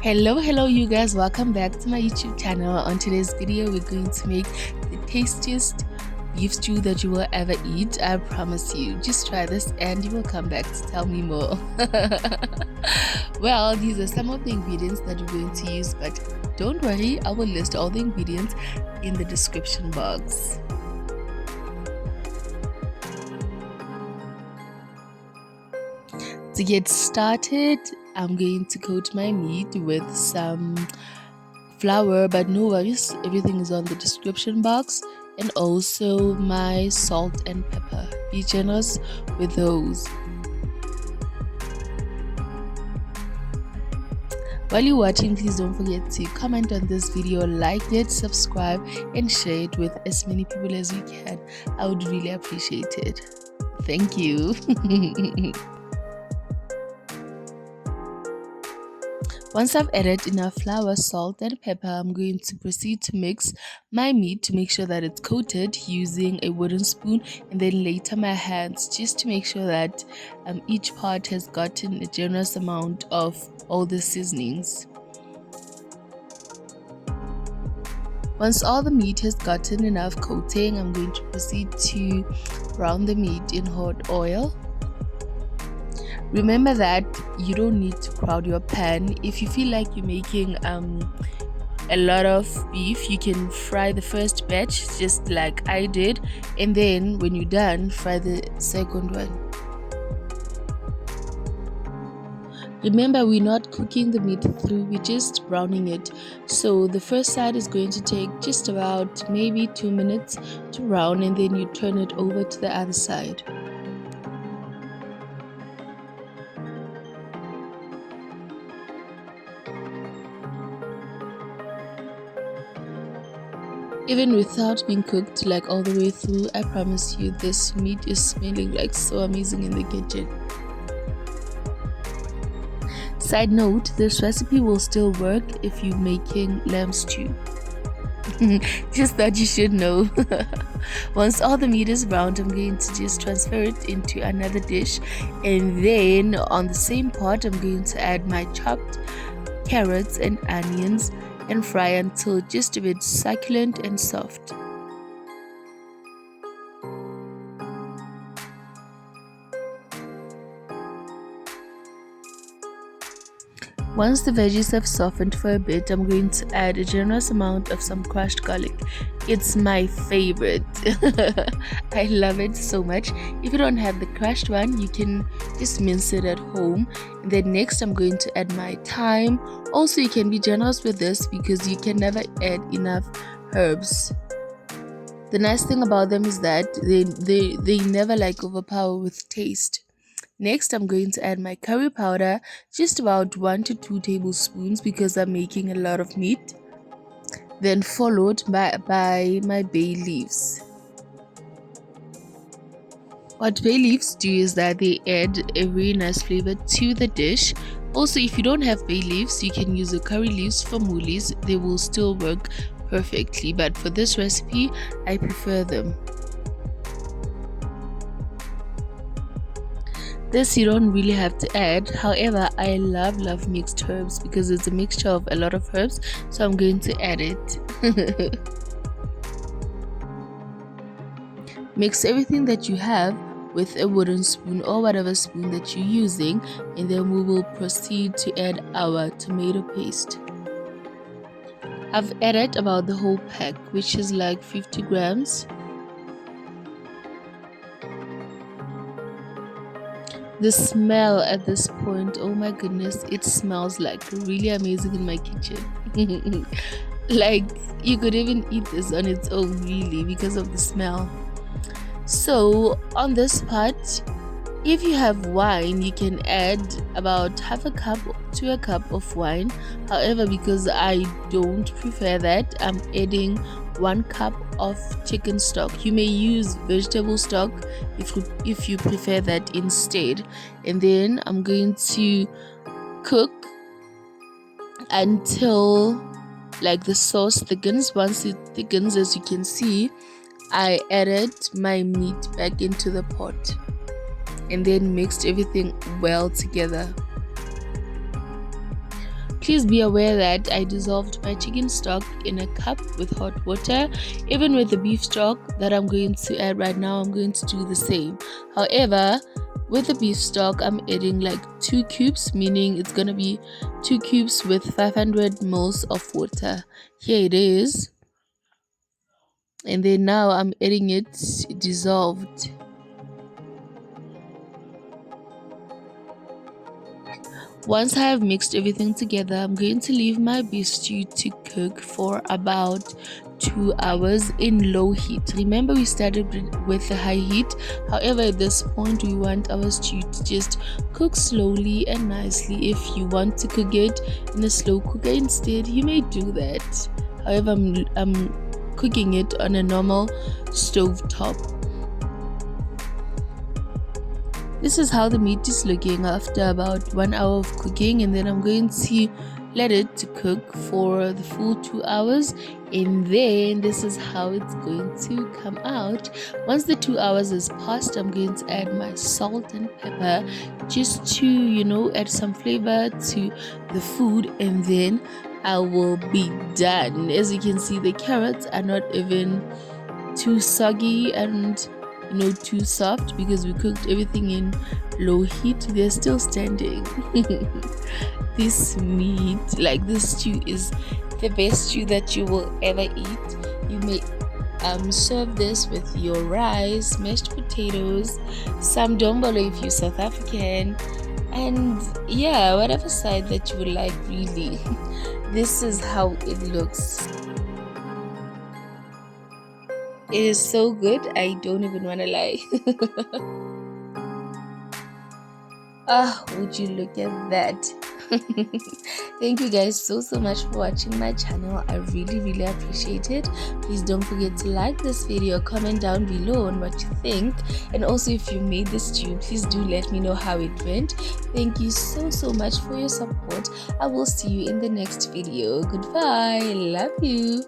Hello you guys, welcome back to my YouTube channel. On today's video we're going to make the tastiest beef stew that you will ever eat. I promise you, just try this and you will come back to tell me more. Well, these are some of the ingredients that we're going to use, but don't worry, I will list all the ingredients in the description box. To get started, I'm going to coat my meat with some flour, but no worries, everything is on the description box, and also my salt and pepper. Be generous with those. While you're watching, please don't forget to comment on this video, like it, subscribe, and share it with as many people as you can. I would really appreciate it. Thank you. Once I've added enough flour, salt, and pepper, I'm going to proceed to mix my meat to make sure that it's coated using a wooden spoon, and then later my hands, just to make sure that each part has gotten a generous amount of all the seasonings. Once all the meat has gotten enough coating, I'm going to proceed to brown the meat in hot oil. Remember that you don't need to crowd your pan. If you feel like you're making a lot of beef, you can fry the first batch just like I did, and then when you're done, fry the second one. Remember, we're not cooking the meat through, we're just browning it. So the first side is going to take just about maybe 2 minutes to brown, and then you turn it over to the other side. Even without being cooked like all the way through, I promise you this meat is smelling like so amazing in the kitchen. Side note, this recipe will still work if you're making lamb stew. Just that you should know. Once all the meat is browned, I'm going to just transfer it into another dish, and then on the same pot I'm going to add my chopped carrots and onions and fry until just a bit succulent and soft. Once the veggies have softened for a bit, I'm going to add a generous amount of some crushed garlic. It's my favorite. I love it so much. If you don't have the crushed one, you can just mince it at home. And then next I'm going to add my thyme. Also, you can be generous with this because you can never add enough herbs. The nice thing about them is that they never like overpower with taste. Next, I'm going to add my curry powder, just about 1 to 2 tablespoons because I'm making a lot of meat. Then followed by my bay leaves. What bay leaves do is that they add a very nice flavor to the dish. Also, if you don't have bay leaves, you can use the curry leaves from Woolies. They will still work perfectly, but for this recipe, I prefer them. This you don't really have to add. However, I love mixed herbs because it's a mixture of a lot of herbs, so I'm going to add it. Mix everything that you have with a wooden spoon or whatever spoon that you're using, and then we will proceed to add our tomato paste. I've added about the whole pack, which is like 50 grams. The smell at this point, oh my goodness, it smells like really amazing in my kitchen. Like you could even eat this on its own really because of the smell. So on this part, if you have wine, you can add about half a cup to a cup of wine. However, because I don't prefer that, I'm adding 1 cup of chicken stock. You may use vegetable stock if you prefer that instead. And then I'm going to cook until like the sauce thickens. Once it thickens, as you can see, I added my meat back into the pot and then mixed everything well together. Please be aware that I dissolved my chicken stock in a cup with hot water. Even with the beef stock that I'm going to add right now, I'm going to do the same. However, with the beef stock, I'm adding like 2 cubes, meaning it's gonna be 2 cubes with 500 mils of water. Here it is. And then now I'm adding it dissolved. Once I have mixed everything together, I'm going to leave my beef stew to cook for about 2 hours in low heat. Remember, we started with the high heat. However, at this point we want our stew to just cook slowly and nicely. If you want to cook it in a slow cooker instead, you may do that. However, I'm cooking it on a normal stove top. This is how the meat is looking after about 1 hour of cooking, and then I'm going to let it to cook for the full 2 hours, and then this is how it's going to come out. Once the 2 hours is passed, I'm going to add my salt and pepper just to add some flavor to the food, and then I will be done. As you can see, the carrots are not even too soggy and too soft because we cooked everything in low heat. They're still standing. This meat, like this stew, is the best stew that you will ever eat. You may serve this with your rice, mashed potatoes, some dombolo if you're South African, and yeah, whatever side that you would like, really. This is how it looks. It is so good, I don't even want to lie. Would you look at that? Thank you guys so much for watching my channel. I really appreciate it. Please don't forget to like this video, comment down below on what you think, and also if you made this stew, please do let me know how it went. Thank you so much for your support. I will see you in the next video. Goodbye. Love you.